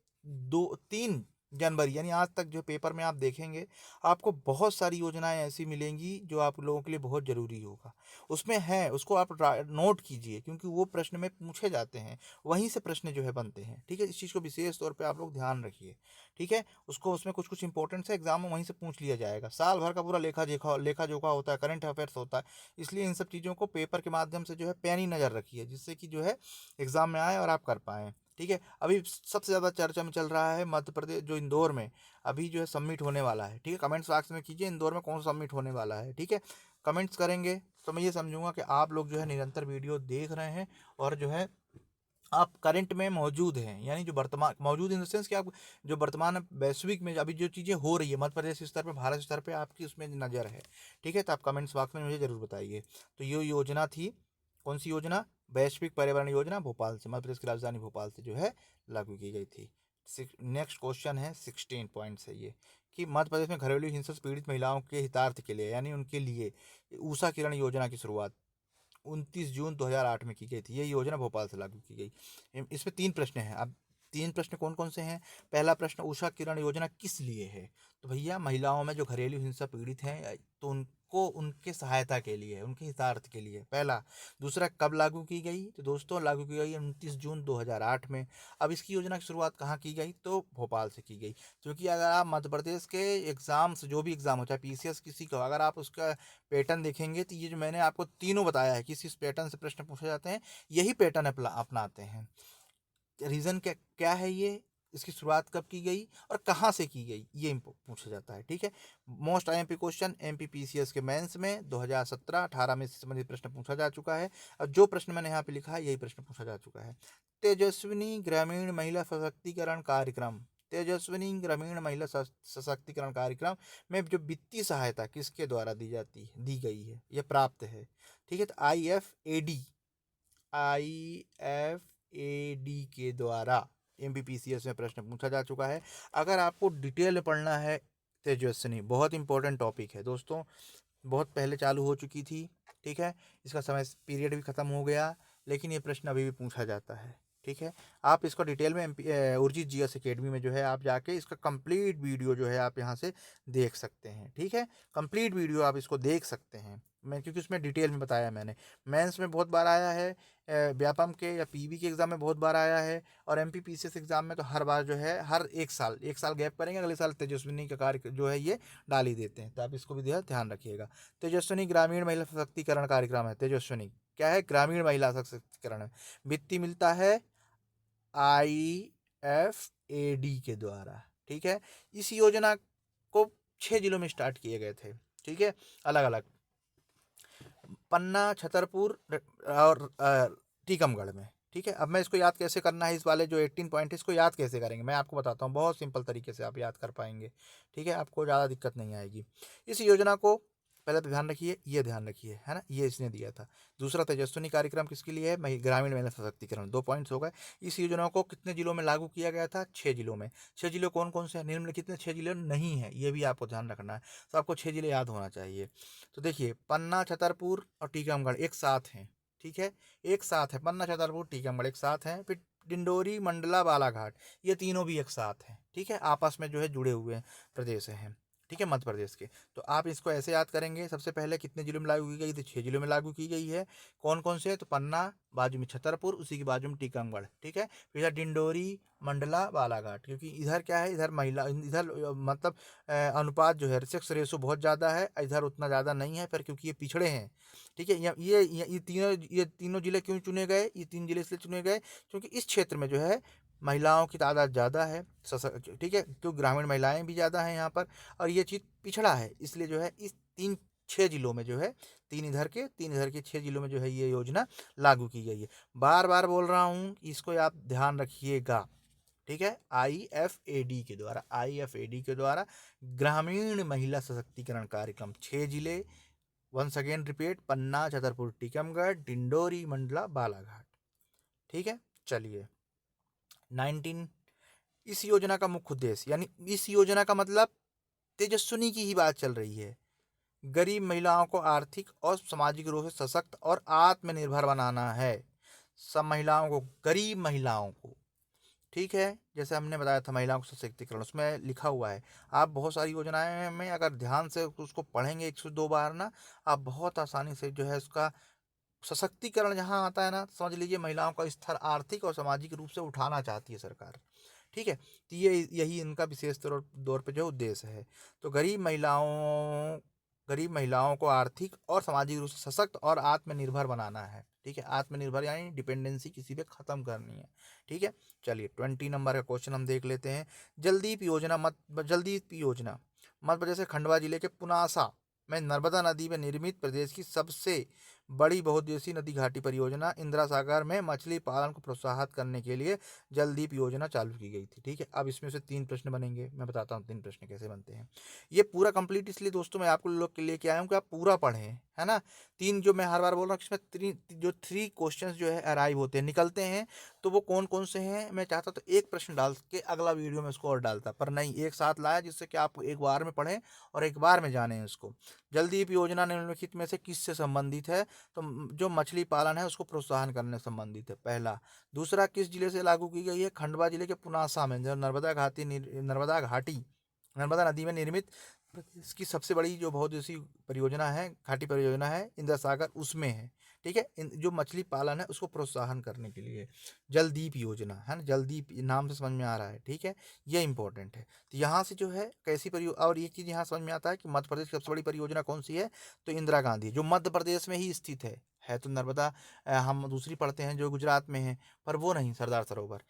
2-3 जनवरी, यानी आज तक जो पेपर में आप देखेंगे, आपको बहुत सारी योजनाएँ ऐसी मिलेंगी जो आप लोगों के लिए बहुत ज़रूरी होगा। उसमें है, उसको आप नोट कीजिए, क्योंकि वो प्रश्न में पूछे जाते हैं, वहीं से प्रश्न जो है बनते हैं, ठीक है? इस चीज़ को विशेष तौर पे आप लोग ध्यान रखिए, ठीक है? उसको उसमें कुछ-कुछ इंपॉर्टेंट से एग्ज़ाम में वहीं से पूछ लिया जाएगा। साल भर का पूरा लेखा-जोखा होता है, करंट अफेयर्स होता है, इसलिए इन सब चीज़ों को पेपर के माध्यम से जो है पैनी नज़र रखिए, जिससे कि जो है एग्ज़ाम में आए और आप कर पाएँ। ठीक है, अभी सबसे ज़्यादा चर्चा में चल रहा है मध्य प्रदेश, जो इंदौर में अभी जो है सबमिट होने वाला है। ठीक है, कमेंट्स बॉक्स में कीजिए इंदौर में कौन सा सबमिट होने वाला है। ठीक है, कमेंट्स करेंगे तो मैं ये समझूंगा कि आप लोग जो है निरंतर वीडियो देख रहे हैं और जो है आप करंट में मौजूद हैं, यानी जो वर्तमान मौजूद इन द सेंस कि आप जो वर्तमान वैश्विक में अभी जो चीज़ें हो रही है मध्य प्रदेश स्तर पे, भारत स्तर पे आपकी उसमें नज़र है। ठीक है, तो आप कमेंट्स बॉक्स में मुझे ज़रूर बताइए। तो ये योजना थी, कौन सी योजना? वैश्विक पर्यावरण योजना, भोपाल से, मध्य प्रदेश की राजधानी भोपाल से जो है लागू की गई थी। नेक्स्ट क्वेश्चन है 16 पॉइंट्स है ये, कि मध्य प्रदेश में घरेलू हिंसा से पीड़ित महिलाओं के हितार्थ के लिए, यानी उनके लिए ऊषा किरण योजना की शुरुआत 29 जून 2008 में की गई थी। ये योजना भोपाल से लागू की गई। इसमें 3 प्रश्न हैं। अब 3 प्रश्न कौन-कौन से हैं? पहला प्रश्न, उषा किरण योजना किस लिए है? तो भैया महिलाओं में जो घरेलू हिंसा पीड़ित हैं, तो उनको उनके सहायता के लिए है, उनके हितार्थ के लिए, पहला। दूसरा, कब लागू की गई? तो दोस्तों लागू की गई 29 जून 2008 में। अब इसकी योजना की शुरुआत कहाँ की गई? तो भोपाल से की गई। क्योंकि अगर आप मध्य प्रदेश के एग्ज़ाम्स, जो भी एग्ज़ाम हो, चाहे पीसीएस किसी का, अगर आप उसका पैटर्न देखेंगे तो ये जो मैंने आपको तीनों बताया है, किस पैटर्न से प्रश्न पूछे जाते हैं, यही पैटर्न अपनाते हैं। रीज़न क्या क्या है ये, इसकी शुरुआत कब की गई और कहाँ से की गई, ये पूछा जाता है। ठीक है, most IMP question MP PCS के मेंस में 2017-18 में इससे संबंधित प्रश्न पूछा जा चुका है, और जो प्रश्न मैंने यहाँ पे लिखा है यही प्रश्न पूछा जा चुका है। तेजस्विनी ग्रामीण महिला सशक्तिकरण कार्यक्रम, तेजस्विनी ग्रामीण महिला सशक्तिकरण कार्यक्रम में जो वित्तीय सहायता किसके द्वारा दी गई है, यह प्राप्त है। ठीक है, तो आई एफ ए डी के द्वारा एमपीपीसीएस में प्रश्न पूछा जा चुका है। अगर आपको डिटेल में पढ़ना है, तेजस्विनी बहुत इंपॉर्टेंट टॉपिक है दोस्तों, बहुत पहले चालू हो चुकी थी। ठीक है, इसका समय पीरियड भी ख़त्म हो गया, लेकिन ये प्रश्न अभी भी पूछा जाता है। ठीक है, आप इसको डिटेल में उर्जित जीएस एकेडमी में जो है आप जाके इसका कंप्लीट वीडियो जो है आप यहाँ से देख सकते हैं। ठीक है, कंप्लीट वीडियो आप इसको देख सकते हैं, मैं क्योंकि उसमें डिटेल में बताया मैंने। मेंस में बहुत बार आया है, व्यापम के या पीवी के एग्ज़ाम में बहुत बार आया है, और एमपीपीसीएस एग्ज़ाम में तो हर बार जो है, हर एक साल गैप करेंगे, अगले साल तेजस्विनी का कार्य जो है ये डाल ही देते हैं, तो आप इसको भी ध्यान रखिएगा। तेजस्विनी ग्रामीण महिला सशक्तिकरण कार्यक्रम है। तेजस्विनी क्या है? ग्रामीण महिला सशक्तिकरण है। वित्तीय मिलता है आईएफएडी के द्वारा। ठीक है, इस योजना को 6 जिलों में स्टार्ट किए गए थे। ठीक है, अलग अलग, पन्ना, छतरपुर और टीकमगढ़ में। ठीक है, अब मैं इसको याद कैसे करना है, इस वाले जो 18 पॉइंट है इसको याद कैसे करेंगे, मैं आपको बताता हूँ, बहुत सिंपल तरीके से आप याद कर पाएंगे। ठीक है, आपको ज़्यादा दिक्कत नहीं आएगी। इस योजना को पहले तो ध्यान रखिए, ये ध्यान रखिए, है ना, ये इसने दिया था। दूसरा, तेजस्विनी कार्यक्रम किसके लिए है? ग्रामीण महिला सशक्तिकरण। 2 पॉइंट्स हो गए। इस योजना को कितने जिलों में लागू किया गया था? 6 जिलों में। 6 जिले कौन कौन से हैं? निम्नलिखित में 6 जिले नहीं है, ये भी आपको ध्यान रखना है, तो आपको 6 जिले याद होना चाहिए। तो देखिए, पन्ना, छतरपुर और टीकमगढ़ एक साथ हैं। ठीक है, एक साथ है, पन्ना, छतरपुर, टीकमगढ़ एक साथ हैं। फिर डिंडोरी, मंडला, बालाघाट, ये तीनों भी एक साथ हैं। ठीक है, आपस में जो है जुड़े हुए हैं, प्रदेश हैं। ठीक है, मध्य प्रदेश के। तो आप इसको ऐसे याद करेंगे, सबसे पहले कितने जिलों में लागू की गई? तो 6 जिलों में लागू की गई है। कौन कौन से? तो पन्ना, बाजू में छतरपुर, उसी के बाजू में टीकमगढ़। ठीक है, फिर इधर डिंडोरी, मंडला, बालाघाट, क्योंकि इधर क्या है, इधर महिला, इधर मतलब अनुपात जो है, सेक्स रेशो बहुत ज़्यादा है, इधर उतना ज़्यादा नहीं है, पर क्योंकि ये पिछड़े हैं। ठीक है, ये तीनों जिले क्यों चुने गए? ये 3 जिले इसलिए चुने गए क्योंकि इस क्षेत्र में जो है महिलाओं की तादाद ज़्यादा है। ठीक है, क्योंकि ग्रामीण महिलाएं भी ज़्यादा हैं यहाँ पर, और ये चीज़ पिछड़ा है, इसलिए जो है इस 6 जिलों में जो है, 3 इधर के 6 जिलों में जो है ये योजना लागू की गई है। बार बार बोल रहा हूँ, इसको आप ध्यान रखिएगा। ठीक है, आईएफएडी के द्वारा ग्रामीण महिला सशक्तिकरण कार्यक्रम, 6 जिले, वंस अगेन रिपीट, पन्ना, छतरपुर, टीकमगढ़, डिंडोरी, मंडला, बालाघाट। ठीक है, चलिए 19, इस योजना का मुख्य उद्देश्य, यानी इस योजना का मतलब तेजस्विनी की ही बात चल रही है, गरीब महिलाओं को आर्थिक और सामाजिक रूप से सशक्त और आत्मनिर्भर बनाना है। सब महिलाओं को, गरीब महिलाओं को, ठीक है, जैसे हमने बताया था महिलाओं का सशक्तिकरण, उसमें लिखा हुआ है। आप बहुत सारी योजनाएं में अगर ध्यान से उसको पढ़ेंगे 102 बार ना, आप बहुत आसानी से जो है उसका सशक्तिकरण जहाँ आता है ना, समझ लीजिए महिलाओं का स्तर आर्थिक और सामाजिक रूप से उठाना चाहती है सरकार। ठीक है, तो ये यही इनका विशेष तौर पे जो उद्देश्य है। तो गरीब महिलाओं को आर्थिक और सामाजिक रूप से सशक्त और आत्मनिर्भर बनाना है। ठीक है, आत्मनिर्भर यानी डिपेंडेंसी किसी पे खत्म करनी है। ठीक है, चलिए 20 नंबर का क्वेश्चन हम देख लेते हैं। जलदीप योजना मध्य प्रदेश के खंडवा जिले के पुनासा में नर्मदा नदी में निर्मित प्रदेश की सबसे बड़ी बहुउद्देशीय नदी घाटी परियोजना इंदिरा सागर में मछली पालन को प्रोत्साहित करने के लिए जलदीप योजना चालू की गई थी। ठीक है, अब इसमें से 3 प्रश्न बनेंगे, मैं बताता हूँ 3 प्रश्न कैसे बनते हैं। ये पूरा कंप्लीट इसलिए दोस्तों मैं आपको लोग के लिए क्या आया हूँ कि आप पूरा पढ़ें, है ना। 3 जो मैं हर बार बोल रहा हूँ, इसमें 3 क्वेश्चन जो है अराइव होते हैं, निकलते हैं। तो वो कौन कौन से हैं, मैं चाहता तो एक प्रश्न डाल के अगला वीडियो में उसको और डालता, पर नहीं, एक साथ लाया जिससे कि आप एक बार में पढ़ें और एक बार में जानें उसको। जलदीप योजना निम्नलिखित में से किससे संबंधित है? तो जो मछली पालन है उसको प्रोत्साहन करने से संबंधित है, पहला। दूसरा, किस जिले से लागू की गई है? खंडवा जिले के पुनासा में, जो नर्मदा नदी में निर्मित प्रदेश की सबसे बड़ी जो बहुउद्देशीय परियोजना है, घाटी परियोजना है इंदिरा सागर, उसमें है। ठीक है, जो मछली पालन है उसको प्रोत्साहन करने के लिए जलदीप योजना है ना, जलदीप नाम से समझ में आ रहा है। ठीक है, ये इंपॉर्टेंट है। तो यहाँ से जो है कैसी परियोजना, और ये चीज़ यहाँ समझ में आता है कि मध्य प्रदेश की सबसे बड़ी परियोजना कौन सी है? तो इंदिरा गांधी, जो मध्य प्रदेश में ही स्थित है तो नर्मदा हम दूसरी पढ़ते हैं जो गुजरात में है, पर वो नहीं, सरदार सरोवर।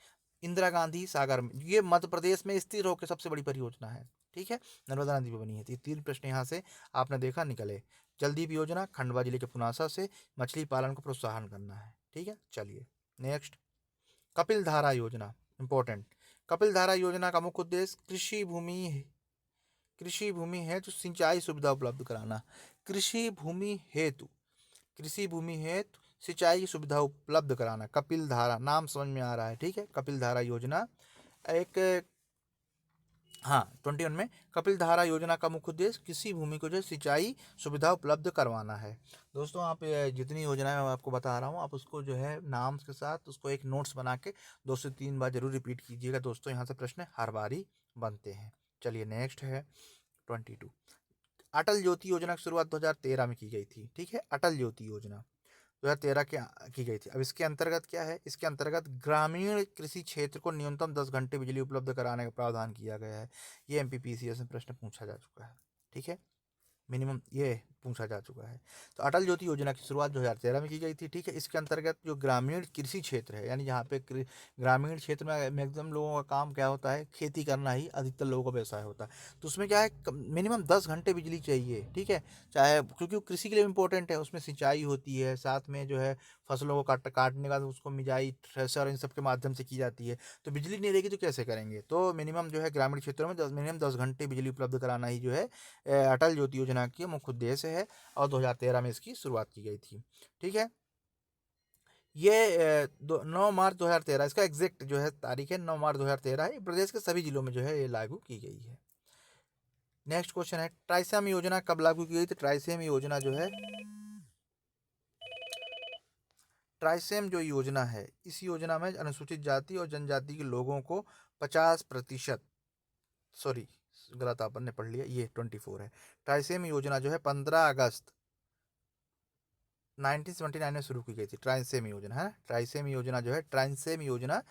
इंदिरा गांधी सागर में, ये मध्य प्रदेश में स्थिर होकर सबसे बड़ी परियोजना है। ठीक है, नर्मदा नदी पे बनी है। तो ये 3 प्रश्न यहाँ से आपने देखा निकले। जलदीप योजना खंडवा जिले के पुनासा से मछली पालन को प्रोत्साहन करना है। ठीक है, चलिए नेक्स्ट, कपिल धारा योजना, इंपॉर्टेंट। कपिल धारा योजना का मुख्य उद्देश्य कृषि भूमि है जो सिंचाई सुविधा उपलब्ध कराना। कृषि भूमि हेतु कृषि भूमि हेतु सिंचाई की सुविधा उपलब्ध कराना, कपिल धारा नाम समझ में आ रहा है। ठीक है, कपिल धारा योजना एक, हाँ 21 में कपिल धारा योजना का मुख्य उद्देश्य किसी भूमि को जो सिंचाई सुविधा उपलब्ध करवाना है। दोस्तों, आप जितनी योजनाएं मैं आपको बता रहा हूँ, आप उसको जो है नाम के साथ उसको एक नोट्स बना के 2 से 3 बार जरूर रिपीट कीजिएगा दोस्तों, यहाँ से प्रश्न हर बार ही बनते हैं। चलिए नेक्स्ट है 22, अटल ज्योति योजना की शुरुआत 2013 में की गई थी। ठीक है, अटल ज्योति योजना 2013 के की गई थी। अब इसके अंतर्गत क्या है? इसके अंतर्गत ग्रामीण कृषि क्षेत्र को न्यूनतम 10 घंटे बिजली उपलब्ध कराने का प्रावधान किया गया है। ये एमपीपीसीएस में प्रश्न पूछा जा चुका है। ठीक है, मिनिमम ये पूछा जा चुका है। तो अटल ज्योति योजना की शुरुआत 2013 में की गई थी। ठीक है, इसके अंतर्गत जो ग्रामीण कृषि क्षेत्र है, यानी जहाँ पे ग्रामीण क्षेत्र में मैक्सिमम लोगों का काम क्या होता है? खेती करना ही अधिकतर लोगों का व्यवसाय होता है। तो उसमें क्या है, मिनिमम 10 घंटे बिजली चाहिए। ठीक है, चाहे क्योंकि वो कृषि के लिए इंपॉर्टेंट है, उसमें सिंचाई होती है, साथ में जो है फसलों को काटने के बाद उसको मिजाई, थ्रेशर, इन सब के माध्यम से की जाती है। तो बिजली नहीं रहेगी तो कैसे करेंगे? तो मिनिमम जो है ग्रामीण क्षेत्रों में मिनिमम 10 घंटे बिजली उपलब्ध कराना ही जो है अटल ज्योति योजना की मुख्य उद्देश्य है, और 2013 में इसकी शुरुआत की गई थी। ठीक है, ये 9 मार्च 2013 इसका एग्जैक्ट जो है तारीख है, 9 मार्च 2013 है। प्रदेश के सभी जिलों में जो है ये लागू की गई है। नेक्स्ट क्वेश्चन है, ट्राइसेम योजना कब लागू की गई थी? ट्राइसेम योजना जो है, ट्राइसेम जो योजना है, इस योजना में अनुसूचित जाति और जनजाति के लोगों को 50%, सॉरी गलत आपने पढ़ लिया, ये 24 है। ट्राइसेम योजना जो है 15 अगस्त 1979 में शुरू की गई थी। ट्राइसेम योजना है, ट्राइसेम योजना जो है, ट्राइसेम योजना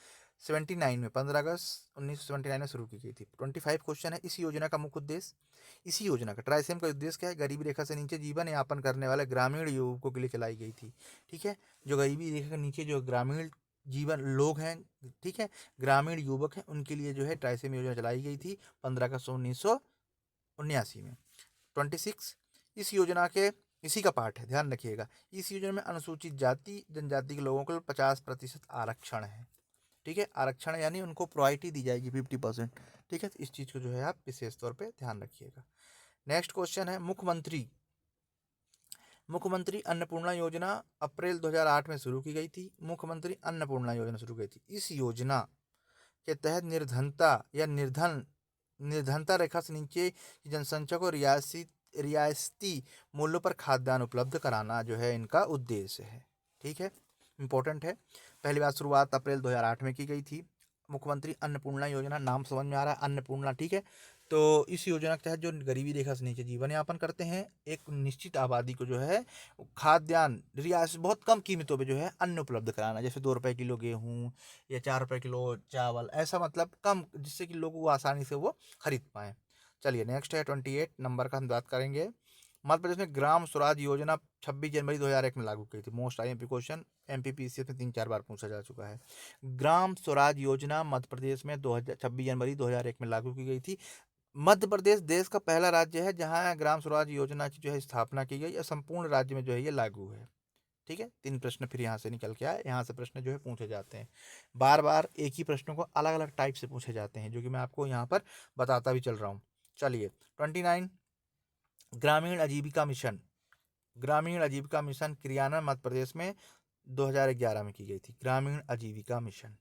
79 में 15 अगस्त 1979 में शुरू की गई थी। 25 क्वेश्चन है, इस योजना का मुख्य उद्देश्य, इसी योजना का ट्राइसेम का उद्देश्य क्या है? गरीबी रेखा से नीचे जीवन यापन करने वाले ग्रामीण युवकों के लिए चलाई गई थी। ठीक है, जो गरीबी रेखा के नीचे जो ग्रामीण जीवन लोग हैं, ठीक है, ग्रामीण युवक हैं, उनके लिए जो है ट्राइसेम योजना चलाई गई थी 15 अगस्त 1979 में। 26, इस योजना के, इसी का पार्ट है, ध्यान रखिएगा, इस योजना में अनुसूचित जाति जनजाति के लोगों को 50% आरक्षण है। ठीक है, आरक्षण यानी उनको प्रायोरिटी दी जाएगी 50%। ठीक है, तो इस चीज़ को जो है आप विशेष तौर पे ध्यान रखिएगा। नेक्स्ट क्वेश्चन है, मुख्यमंत्री अन्नपूर्णा योजना अप्रैल 2008 में शुरू की गई थी। मुख्यमंत्री अन्नपूर्णा योजना शुरू की गई थी। इस योजना के तहत निर्धनता रेखा से नीचे की जनसंख्या को रियायती मूल्यों पर खाद्यान्न उपलब्ध कराना जो है इनका उद्देश्य है। ठीक है, इंपॉर्टेंट है। पहली बार शुरुआत अप्रैल 2008 में की गई थी। मुख्यमंत्री अन्नपूर्णा योजना, नाम समझ में आ रहा है अन्नपूर्णा, ठीक है। तो इस योजना के तहत जो गरीबी रेखा से नीचे जीवन यापन करते हैं, एक निश्चित आबादी को जो है खाद्यान्न रियायत बहुत कम कीमतों पे जो है अन्न उपलब्ध कराना, जैसे 2 रुपए किलो गेहूँ या 4 रुपए किलो चावल, ऐसा मतलब कम, जिससे कि लोग वो आसानी से वो खरीद पाएँ। चलिए नेक्स्ट है 28 नंबर का हम बात करेंगे। मध्य प्रदेश में ग्राम स्वराज योजना 26 जनवरी 2001 में लागू की थी। मोस्ट IMP क्वेश्चन MPPCS में 3-4 बार पूछा जा चुका है। ग्राम स्वराज योजना मध्य प्रदेश में 26 जनवरी 2001 में लागू की गई थी। मध्य प्रदेश देश का पहला राज्य है जहां ग्राम स्वराज योजना की जो है स्थापना की गई, या संपूर्ण राज्य में जो है ये लागू है। ठीक है, 3 प्रश्न फिर यहाँ से निकल के आए। यहाँ से प्रश्न जो है पूछे जाते हैं, बार बार एक ही प्रश्नों को अलग अलग टाइप से पूछे जाते हैं, जो कि मैं आपको यहाँ पर बताता भी चल रहा हूँ। चलिए 29 ग्रामीण आजीविका मिशन। ग्रामीण आजीविका मिशन क्रियान्वयन मध्य प्रदेश में 2011 में की गई थी, ग्रामीण आजीविका मिशन।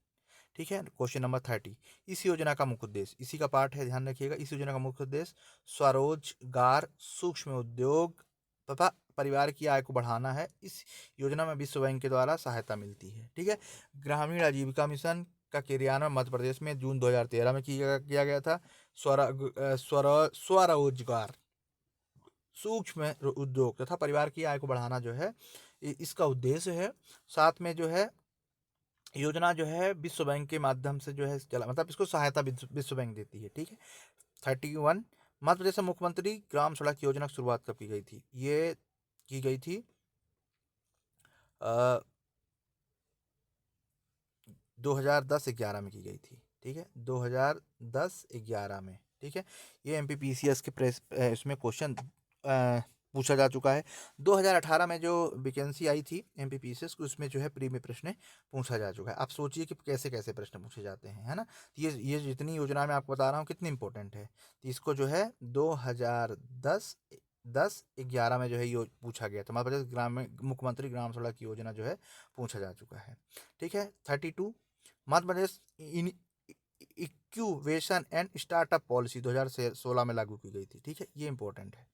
ठीक है, क्वेश्चन नंबर 30 इस योजना का मुख्य उद्देश्य, इसी का पार्ट है, ध्यान रखिएगा। इस योजना का मुख्य उद्देश्य स्वरोजगार, सूक्ष्म उद्योग तथा परिवार की आय को बढ़ाना है। इस योजना में विश्व बैंक के द्वारा सहायता मिलती है। ठीक है, ग्रामीण आजीविका मिशन का क्रियान्वयन मध्य प्रदेश में जून 2013 में किया गया था। स्वरोजगार, सूक्ष्म उद्योग तथा परिवार की आय को बढ़ाना जो है इसका उद्देश्य है। साथ में जो है योजना जो है विश्व बैंक के माध्यम से जो है चला, मतलब इसको सहायता विश्व बैंक देती है। ठीक है, 31 मध्य प्रदेश में मुख्यमंत्री ग्राम सड़क योजना की शुरुआत कब की गई थी? ये की गई थी 2010-11 में की गई थी। ठीक है, 2010-11 में। ठीक है, ये MPPCS के इसमें क्वेश्चन पूछा जा चुका है। 2018 में जो वैकेंसी आई थी MPPCS की, उसमें जो है प्री में प्रश्न पूछा जा चुका है। आप सोचिए कि कैसे कैसे प्रश्न पूछे जाते हैं, है ना। ये जितनी योजना मैं आपको बता रहा हूँ कितनी इंपॉर्टेंट है, तो इसको जो है 2010-11 में जो है ये पूछा गया था। मध्य प्रदेश ग्रामीण मुख्यमंत्री ग्राम सड़क योजना जो है पूछा जा चुका है। ठीक है, 32 Madhya Pradesh इक्यूवेशन and startup policy 2016 में लागू की गई थी। ठीक है, ये इंपॉर्टेंट है।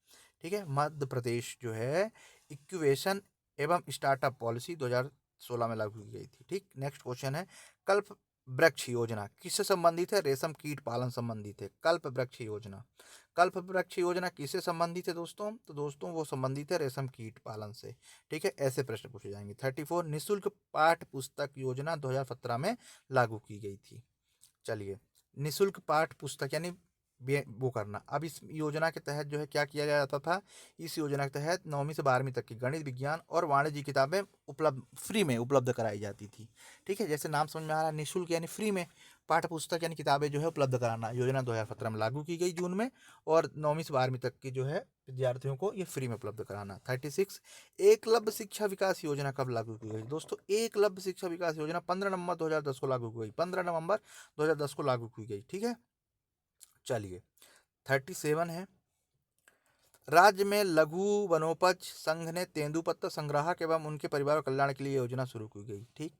ठीक है, मध्य प्रदेश जो है इक्यूवेशन एवं स्टार्टअप पॉलिसी 2016 में लागू की गई थी। ठीक, नेक्स्ट क्वेश्चन है कल्प वृक्ष योजना किससे संबंधित है? रेशम कीट पालन संबंधित है। कल्प वृक्ष योजना, कल्प वृक्ष योजना किससे संबंधित है दोस्तों? तो दोस्तों वो संबंधित है रेशम कीट पालन से। ठीक है, ऐसे प्रश्न पूछे जाएंगे। 34 निःशुल्क पाठ्य पुस्तक योजना 2017 में लागू की गई थी। चलिए, निःशुल्क पाठ्य पुस्तक यानी वो करना। अब इस योजना के तहत जो है क्या किया जाता था? इस योजना के तहत 9वीं से 12वीं तक की गणित, विज्ञान और वाणिज्य किताबें फ्री में उपलब्ध कराई जाती थी। ठीक है, जैसे नाम समझ में आ रहा है, निःशुल्क यानी फ्री में पाठ्य पुस्तक यानी किताबें जो है उपलब्ध कराना। योजना 2017 में लागू की गई जून में, और 9वीं से 12वीं तक की जो है विद्यार्थियों को ये फ्री में उपलब्ध कराना। 36 एकलव्य शिक्षा विकास योजना कब लागू की गई? दोस्तों एकलव्य शिक्षा विकास योजना 15 नवंबर 2010 को लागू की गई। 15 नवंबर 2010 को लागू की गई। ठीक है, चलिए 37 है राज्य में लघु वनोपज संघ ने तेंदुपत्ता संग्राहक एवं उनके परिवार कल्याण के लिए योजना शुरू की गई। ठीक,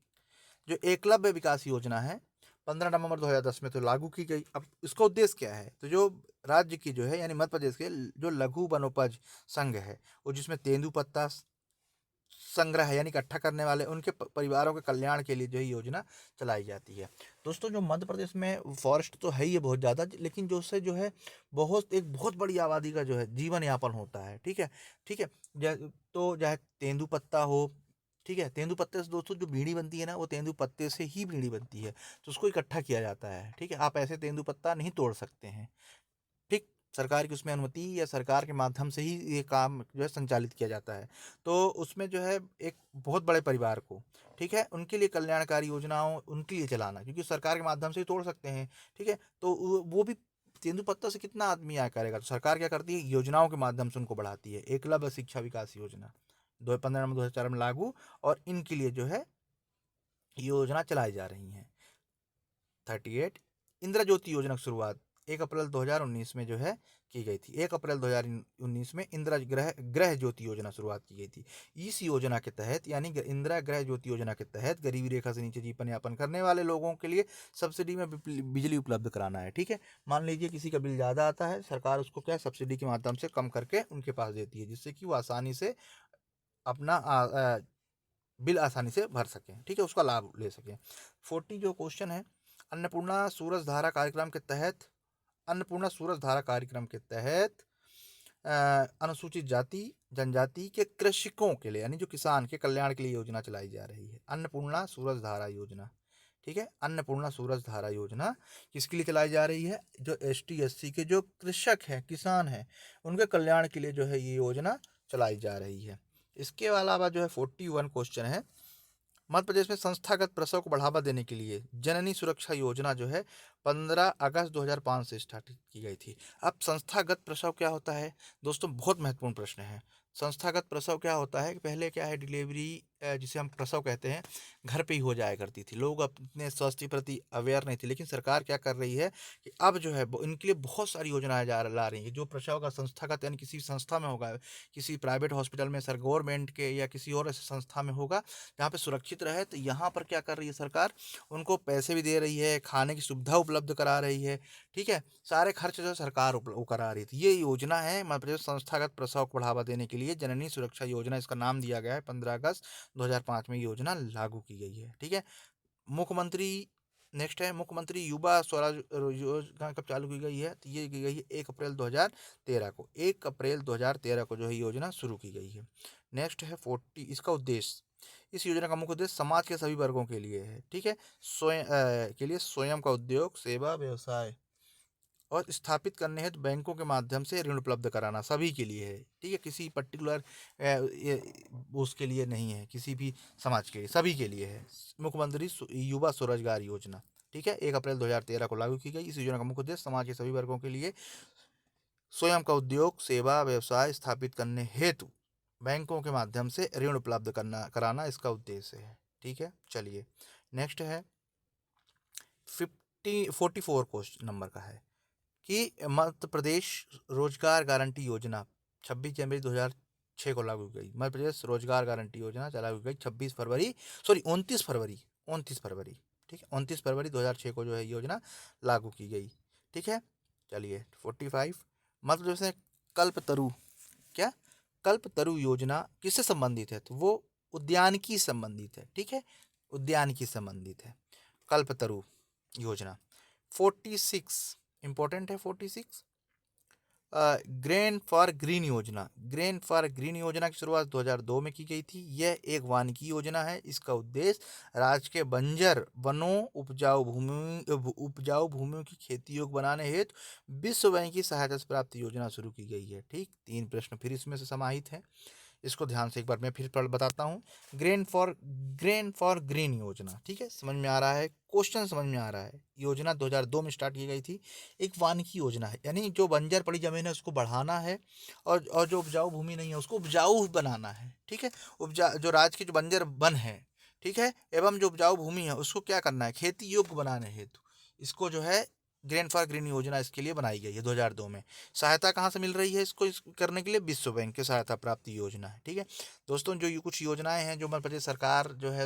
जो एकलव्य विकास योजना है 15 नवंबर 2010 में तो लागू की गई। अब इसका उद्देश्य क्या है? तो जो राज्य की जो है यानी मध्य प्रदेश के जो लघु वनोपज संघ है, वो जिसमें तेंदुपत्ता संग्रह यानी इकट्ठा करने वाले उनके परिवारों के कल्याण के लिए जो है योजना चलाई जाती है। दोस्तों जो मध्य प्रदेश में फॉरेस्ट तो है ही है बहुत ज़्यादा, लेकिन जो उससे जो है एक बहुत बड़ी आबादी का जो है जीवन यापन होता है। ठीक है, ठीक है, तो चाहे तेंदुपत्ता हो, ठीक है, तेंदुपत्ते से दोस्तों जो बीड़ी बनती है ना, वो तेंदुपत्ते से ही बीड़ी बनती है, तो उसको इकट्ठा किया जाता है। ठीक है, आप ऐसे तेंदुपत्ता नहीं तोड़ सकते हैं। ठीक, सरकार की उसमें अनुमति या सरकार के माध्यम से ही ये काम जो है संचालित किया जाता है। तो उसमें जो है एक बहुत बड़े परिवार को, ठीक है, उनके लिए कल्याणकारी योजनाओं उनके लिए चलाना, क्योंकि सरकार के माध्यम से ही तोड़ सकते हैं। ठीक है, तो वो भी तेंदुपत्ता से कितना आदमी आया करेगा, तो सरकार क्या करती है, योजनाओं के माध्यम से उनको बढ़ाती है। एकलव्य शिक्षा विकास योजना 2015 में 2004 में लागू, और इनके लिए जो है योजना चलाई जा रही हैं। 38 इंदिरा ज्योति योजना की शुरुआत 1 अप्रैल 2019 में जो है की गई थी। 1 अप्रैल 2019 में इंदिरा गृह ज्योति योजना शुरुआत की गई थी। इस योजना के तहत यानी इंदिरा गृह ज्योति योजना के तहत गरीबी रेखा से नीचे जीवन यापन करने वाले लोगों के लिए सब्सिडी में बिजली उपलब्ध कराना है। ठीक है, मान लीजिए किसी का बिल ज़्यादा आता है, सरकार उसको क्या सब्सिडी के माध्यम से कम करके उनके पास देती है, जिससे कि वो आसानी से अपना बिल आसानी से भर सकें। ठीक है, उसका लाभ ले सकें। 40 जो क्वेश्चन है अन्नपूर्णा सूरज धारा कार्यक्रम के तहत अन्नपूर्णा सूरज धारा कार्यक्रम के तहत अनुसूचित जाति जनजाति के कृषकों के लिए यानी जो किसान के कल्याण के लिए योजना चलाई जा रही है, अन्नपूर्णा सूरज धारा योजना। ठीक है, अन्नपूर्णा सूरज धारा योजना किसके लिए चलाई जा रही है? जो एसटी एससी के जो कृषक हैं, किसान हैं, उनके कल्याण के लिए जो है ये योजना चलाई जा रही है। इसके अलावा जो है 41 क्वेश्चन है, मध्य प्रदेश में संस्थागत प्रसव को बढ़ावा देने के लिए जननी सुरक्षा योजना जो है 15 अगस्त 2005 से स्टार्ट की गई थी। अब संस्थागत प्रसव क्या होता है दोस्तों? बहुत महत्वपूर्ण प्रश्न है। संस्थागत प्रसव क्या होता है कि पहले क्या है, डिलीवरी जिसे हम प्रसव कहते हैं, घर पे ही हो जाया करती थी। लोग अपने स्वास्थ्य के प्रति अवेयर नहीं थे, लेकिन सरकार क्या कर रही है कि अब जो है इनके लिए बहुत सारी योजनाएं ला रही है। जो प्रसव का संस्थागत यानी किसी संस्था में होगा, किसी प्राइवेट हॉस्पिटल में, सर गवर्नमेंट के या किसी और ऐसे संस्था में होगा जहाँ पे सुरक्षित रहे, तो यहाँ पर क्या कर रही है सरकार, उनको पैसे भी दे रही है, खाने की सुविधा उपलब्ध करा रही है। ठीक है, सारे खर्च जो है सरकार वो करा रही थी। ये योजना है मध्य प्रदेश संस्थागत प्रसव को बढ़ावा देने के लिए जननी सुरक्षा योजना, इसका नाम दिया गया है। 15 अगस्त 2005 में योजना लागू की गई है। ठीक है, मुख्यमंत्री नेक्स्ट है, मुख्यमंत्री युवा स्वराज योजना कब चालू की गई है? तो ये की गई है 1 अप्रैल 2013 को। 1 अप्रैल 2013 को जो है योजना शुरू की गई है। नेक्स्ट है 40, इसका उद्देश्य, इस योजना का मुख्य उद्देश्य समाज के सभी वर्गों के लिए है। ठीक है, स्वयं का उद्योग, सेवा, व्यवसाय और स्थापित करने हेतु बैंकों के माध्यम से ऋण उपलब्ध कराना सभी के लिए है। ठीक है, किसी पर्टिकुलर उसके लिए नहीं है, किसी भी समाज के लिए, सभी के लिए है। मुख्यमंत्री युवा स्वरोजगार योजना, ठीक है, 1 अप्रैल 2013 को लागू की गई। इस योजना का मुख्य उद्देश्य समाज के सभी वर्गों के लिए स्वयं का उद्योग, सेवा, व्यवसाय स्थापित करने हेतु बैंकों के माध्यम से ऋण उपलब्ध कराना इसका उद्देश्य है। ठीक है, चलिए नेक्स्ट है 44 क्वेश्चन नंबर का है कि मध्य प्रदेश रोजगार गारंटी योजना 26 जनवरी 2006 को लागू की गई। मध्य प्रदेश रोजगार गारंटी योजना लागू की गई 29 फरवरी, ठीक है, 29 फरवरी 2006 को जो है योजना लागू की गई। ठीक है, चलिए 45, मध्य प्रदेश में कल्पतरु, क्या कल्पतरु योजना किससे संबंधित है? तो वो उद्यानिकी संबंधित है। ठीक है, उद्यानिकी संबंधित है कल्पतरु योजना। 46 इंपॉर्टेंट है 46, ग्रेन फॉर ग्रीन योजना। ग्रेन फॉर ग्रीन योजना की शुरुआत 2002 में की गई थी। यह एक वानिकी योजना है। इसका उद्देश्य राज्य के बंजर वनों, उपजाऊ भूमियों की खेती योग्य बनाने हेतु विश्व बैंक की सहायता से प्राप्त योजना शुरू की गई है। ठीक, 3 प्रश्न फिर इसमें से समाहित हैं, इसको ध्यान से एक बार मैं फिर पढ़ बताता हूँ। ग्रेन फॉर ग्रीन योजना, ठीक है, समझ में आ रहा है, क्वेश्चन समझ में आ रहा है। योजना 2002 में स्टार्ट की गई थी। एक वानिकी योजना है, यानी जो बंजर पड़ी जमीन है उसको बढ़ाना है, और जो उपजाऊ भूमि नहीं है उसको उपजाऊ बनाना है। ठीक है, जो राज्य की जो बंजर वन है, ठीक है, एवं जो उपजाऊ भूमि है उसको क्या करना है, खेती योग्य बनाने हेतु इसको जो है ग्रेन फॉर ग्रीन योजना इसके लिए बनाई गई है 2002 में। सहायता कहाँ से मिल रही है इसको करने के लिए? विश्व बैंक की सहायता प्राप्ति योजना है। ठीक है दोस्तों, जो ये कुछ योजनाएं हैं जो मध्य प्रदेश सरकार जो है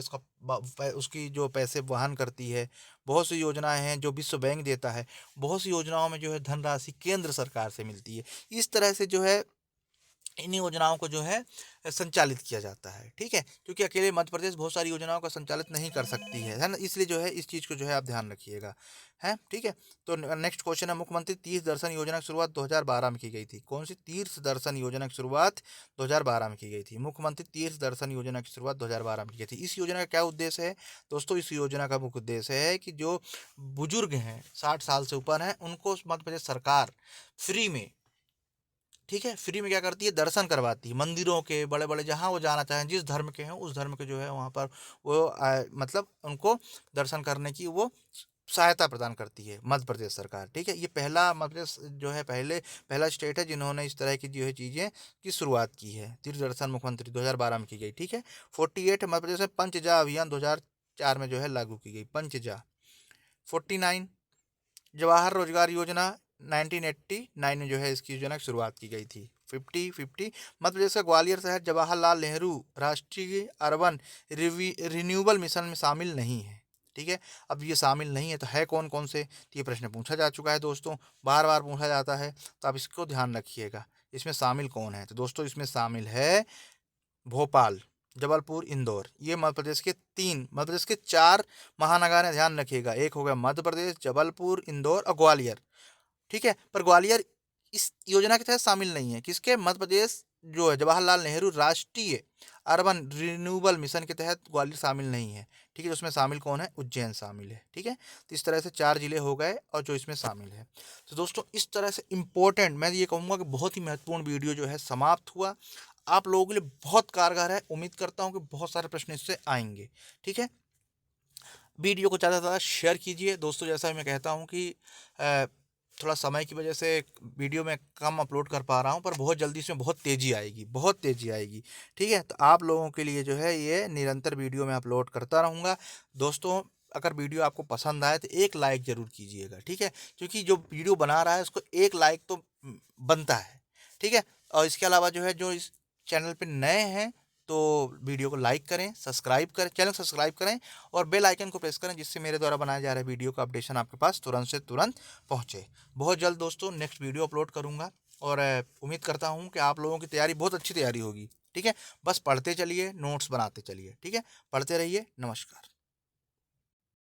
उसकी जो पैसे वहन करती है, बहुत सी योजनाएं हैं जो विश्व बैंक देता है, बहुत सी योजनाओं में जो है धनराशि केंद्र सरकार से मिलती है। इस तरह से जो है इन योजनाओं को जो है संचालित किया जाता है। ठीक है, क्योंकि अकेले मध्य प्रदेश बहुत सारी योजनाओं का संचालित नहीं कर सकती है ना, इसलिए जो है इस चीज़ को जो है आप ध्यान रखिएगा। है ठीक है, तो नेक्स्ट क्वेश्चन है, मुख्यमंत्री तीर्थ दर्शन योजना की शुरुआत 2012 में की गई थी। कौन सी तीर्थ दर्शन योजना की शुरुआत 2012 में की गई थी? मुख्यमंत्री तीर्थ दर्शन योजना की शुरुआत 2012 में की गई थी। इस योजना का क्या उद्देश्य है दोस्तों? इस योजना का मुख्य उद्देश्य है कि जो बुजुर्ग हैं 60 साल से ऊपर हैं उनको मध्य प्रदेश सरकार फ्री में, ठीक है, फ्री में क्या करती है, दर्शन करवाती है मंदिरों के, बड़े बड़े जहाँ वो जाना चाहें, जिस धर्म के हैं उस धर्म के जो है वहाँ पर वो मतलब उनको दर्शन करने की वो सहायता प्रदान करती है मध्य प्रदेश सरकार। ठीक है, ये पहला मध्य प्रदेश जो है पहला स्टेट है जिन्होंने इस तरह की जो है चीज़ें की शुरुआत की है। तीर्थ दर्शन मुख्यमंत्री 2012 में की गई। ठीक है, 48 मध्य प्रदेश में पंचजा अभियान 2004 में जो है लागू की गई, पंचजा। 49 जवाहर रोजगार योजना 1989 में जो है इसकी योजना की शुरुआत की गई थी। 50 मध्य प्रदेश का ग्वालियर शहर जवाहरलाल नेहरू राष्ट्रीय अर्बन रिन्यूअल मिशन में शामिल नहीं है। ठीक है, अब ये शामिल नहीं है तो है कौन कौन से, तो ये प्रश्न पूछा जा चुका है दोस्तों, बार बार पूछा जाता है, तो आप इसको ध्यान रखिएगा। इसमें शामिल कौन है? तो दोस्तों इसमें शामिल है भोपाल, जबलपुर, इंदौर, ये मध्य प्रदेश के 3, मध्य प्रदेश के 4 महानगर हैं, ध्यान रखिएगा। एक हो गया मध्य प्रदेश, जबलपुर, इंदौर और ग्वालियर। ठीक है, पर ग्वालियर इस योजना के तहत शामिल नहीं है। किसके? मध्य प्रदेश जो है जवाहरलाल नेहरू राष्ट्रीय अर्बन रिन्यूअल मिशन के तहत ग्वालियर शामिल नहीं है। ठीक है, उसमें शामिल कौन है? उज्जैन शामिल है। ठीक है, तो इस तरह से 4 जिले हो गए और जो इसमें शामिल है। तो दोस्तों इस तरह से इम्पोर्टेंट, मैं ये कहूँगा कि बहुत ही महत्वपूर्ण वीडियो जो है समाप्त हुआ। आप लोगों के लिए बहुत कारगर है, उम्मीद करता हूँ कि बहुत सारे प्रश्न इससे आएंगे। ठीक है, वीडियो को ज़्यादा से ज़्यादा शेयर कीजिए दोस्तों। जैसा मैं कहता हूँ कि थोड़ा समय की वजह से वीडियो में कम अपलोड कर पा रहा हूँ, पर बहुत जल्दी इसमें बहुत तेज़ी आएगी, बहुत तेज़ी आएगी। ठीक है, तो आप लोगों के लिए जो है ये निरंतर वीडियो मैं अपलोड करता रहूँगा। दोस्तों अगर वीडियो आपको पसंद आए तो एक लाइक ज़रूर कीजिएगा। ठीक है, क्योंकि जो वीडियो बना रहा है उसको एक लाइक तो बनता है। ठीक है, और इसके अलावा जो है, जो इस चैनल पे नए हैं तो वीडियो को लाइक करें, सब्सक्राइब करें, चैनल सब्सक्राइब करें और बेल आइकन को प्रेस करें, जिससे मेरे द्वारा बनाए जा रहे वीडियो का अपडेशन आपके पास तुरंत से तुरंत पहुंचे। बहुत जल्द दोस्तों नेक्स्ट वीडियो अपलोड करूंगा और उम्मीद करता हूं कि आप लोगों की तैयारी बहुत अच्छी तैयारी होगी। ठीक है, बस पढ़ते चलिए, नोट्स बनाते चलिए। ठीक है, पढ़ते रहिए। नमस्कार।